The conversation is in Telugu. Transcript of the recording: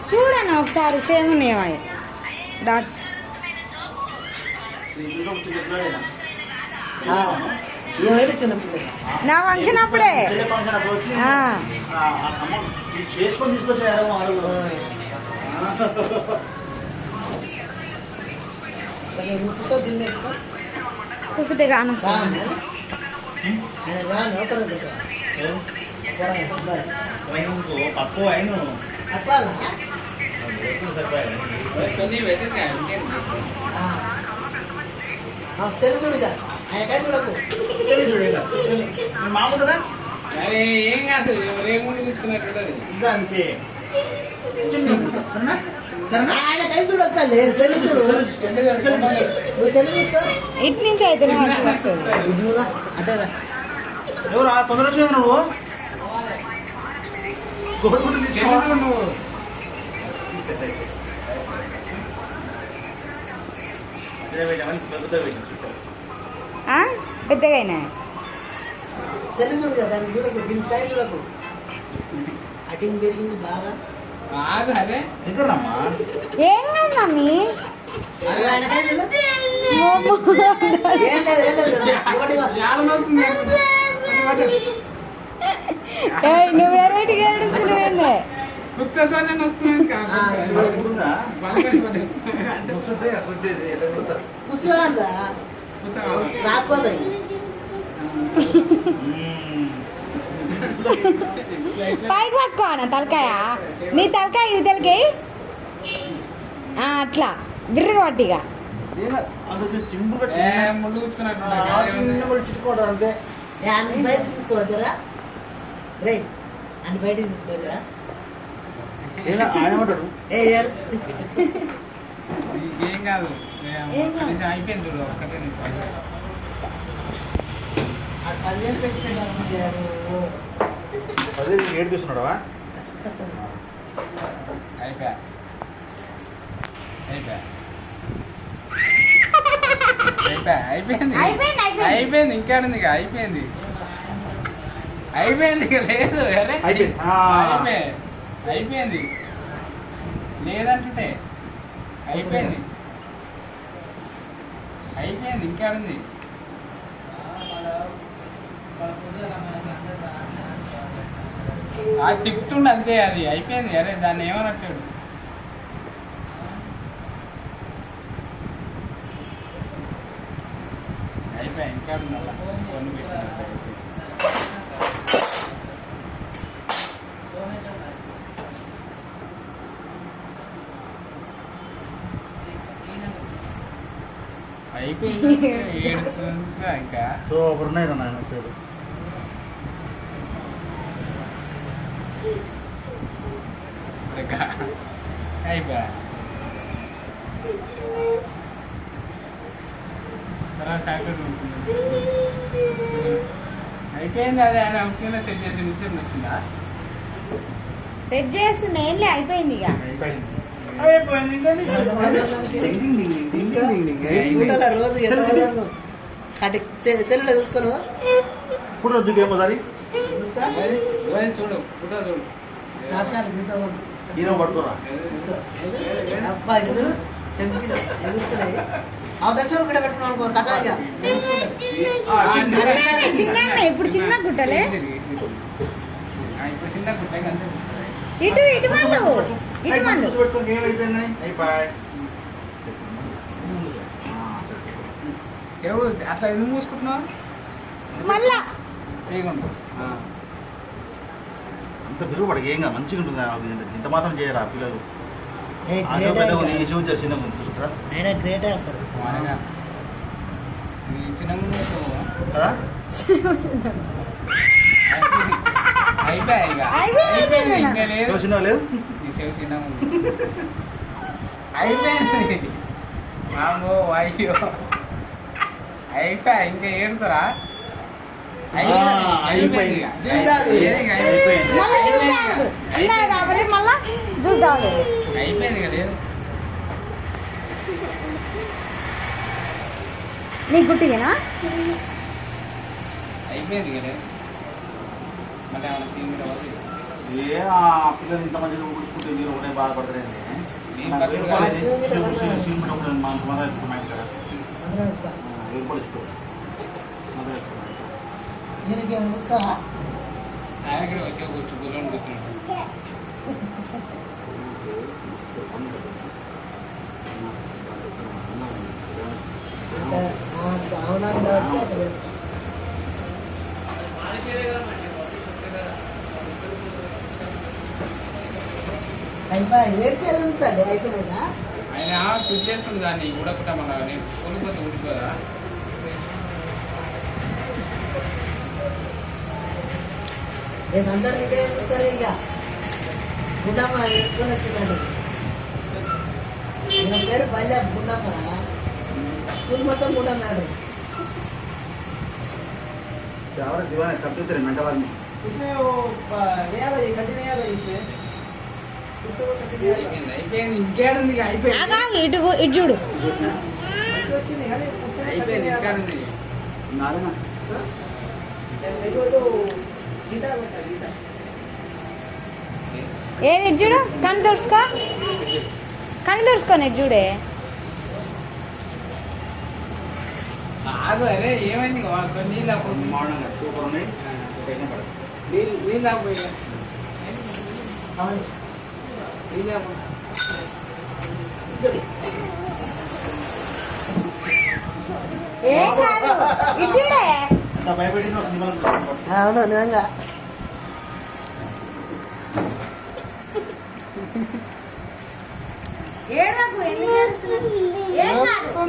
చూడన్నా ఒకసారి సేమ్ ఉన్నాయా డాట్స్. నా ఫంక్షన్ అప్పుడే కూర్చుంటే కాను పప్పు అయిన చూడుగా ఆయన చూడకు మామూలుగా అరే ఏం కాదు రేగుండి తీసుకున్నట్టు అంతే ఆయన కై చూడొస్తా లేదు చెల్లి చూడు నువ్వు చెల్లి చూసుకో ఇటు నుంచి అయితేనే మంచిగా వస్తుంది. నువ్వురా అంటే ఎవరు తొందర వచ్చింది నువ్వు నువ్వు పెద్దగా అయినా చెల్లి చూడు కదా దాన్ని చూడకు దీని టైం చూడకు అటింగ్ పెరిగింది బాగా ఆగు అదే ఎక్కడమ్మా ఏం కాదు మమ్మీ. అదే ఆయన కై చూడు మోమో. ఏం లేదు ఏం లేదు ఒకటి ఏయ్ నువ్వు వెరైటీగా ఏడుస్తున్నావేందే? కూర్చోతోనే వస్తున్నాను కూర్చోదా రాసిపోతాయి పైకి పట్టుకో అన్న తలకాయ, నీ తలకాయ ఇవతలకి అట్లా బిర్రగా పట్టిగా. ముళ్ళు కూర్చున్నట్టు అంతే అన్ని బయట తీసుకోవచ్చారా రే అన్ని బయటకి తీసుకోవచ్చారా ఆయన ఉంటాడు ఏం కాదు అయిపోయింది చూడు ఒక్కటే 10,000 పెట్టినాడు అదే ఏడు తీసుకున్నాడా అయిపోయా అయిపోయా అయిపోయింది అయిపోయింది ఇంకాడుంది ఇక అయిపోయింది అయిపోయింది ఇక లేదు అరే అయిపోయింది లేదంటుంటే అయిపోయింది అయిపోయింది ఇంకాడుంది. అది తిప్పుతుండే అంతే, అది అయిపోయింది. అరే దాన్ని ఏమన్నట్టాడు అయిపోయా ఇంకాడుంది అలా కొన్ని పెట్టినట్టు అయిపోయింది ఏడుస్తుందా ఇంకా సూపర్ ఉన్నాయి నాయన పేరు అయిపోయా తర్వాత సాయంత్రం ఉంటుంది అయిపోయింది. అదే ఆయన అవుతుందా సెట్ చేసి నిశ్చయం వచ్చిందా సెట్ చేస్తున్నా ఏంలే అయిపోయింది ఇక. అయిపోయింది రోజు అంటే సెల్లులో చూసుకోను ఇప్పుడు రోజుకి ఏమో సారి చూసుకో చూడు ఫోటో చూడు స్నాప్చాట్ తీసుకో ఈయన పడుకోరా అబ్బా ఎదురు చెంపిలో ఎదురుతున్నాయి అవదక్ష ఇక్కడ పెట్టుకున్నాను కథ చిన్న ఇప్పుడు చిన్న గుట్టలే ఇప్పుడు చిన్న గుట్ట అంతే. ఇటు ఇటు మళ్ళు ఇటు మళ్ళు చెవు అట్లా ఎందుకు మూసుకుంటున్నావు మళ్ళా అంత తిరుగుబడి ఏం కాదు మంచిగా ఉంటుంది. ఇంత మాత్రం చేయరా పిల్లలు చిన్న చూసుకుంటారా ఆయన గ్రేటే అసలు చిన్న ముందు కదా అయిపోయింది ఇంకా లేదు చిన్న లేదు ఈ చెవు చిన్న ముందు అయిపోయింది. మామో అయ్యో అయిపోయా ఇంకా ఏడుతారా అయిపోయింది మళ్ళీ జ్యూస్ తాగదు చిన్నది కాబట్టి మళ్ళా జ్యూస్ తాగదు. అయిపోయింది ఇక లేదు. నీకు గుట్టిగేనా అయిపోయింది ఇక లేదు. మళ్ళీ ఏమైనా సీన్ కూడా ఏ ఆ పిల్లలు ఇంత మంచిగా ఊడుచుకుంటే మీరు ఒకటే బాధపడతారండి నేను పక్కన మా ఇంటి కదా అందరం వస్తాం ఎప్పుడు ఇష్టం దీనికి వస్తావా ఇక్కడ వచ్చి కూర్చు గుర్రం కూర్చున్నాడు అవునాను కాబట్టి అక్కడ వెళ్తాం. అయిపోయి ఏడ్చేది ఉంటుంది అయిపోయినాక ఆయన కృషి చేస్తుండే దాన్ని ఉడకుండా మన నేను స్కూల్కి పోతే ఉడిపోదా రేపు అందరు ఇంకా చూస్తారు ఇక గుండమ్మ ఎక్కువ వచ్చిందండి ఈయన పేరు పల్లె గుండమ్మరా స్కూల్ మొత్తం గుండమ్మ ఆడు ఎవరు దివానే కట్టుతారు మెంటవాళ్ళని అయిపోయింది ఇంకేడుంది అయిపోయింది ఆగా, ఇటు ఇటు చూడు. అయిపోయింది ఇంకేడుంది నాలుగు ఏది ఇటు చూడు, కన్ను తుడుచుకో, కన్ను తుడుచుకొని ఇటు చూడే. ఆగు అరే ఏమైంది వాళ్ళతో నీళ్ళు అప్పుడు మార్నింగ్ సూపర్ ఉన్నాయి నీళ్ళు అప్పుడు అవును నీళ్ళు అప్పుడు ఏం కాదు, ఇటు చూడే. ఎంత భయపెట్టిన సినిమాలు అవును నిజంగా ఏడవకు, ఎందుకు ఏడుస్తున్నావు? ఏం కాదు.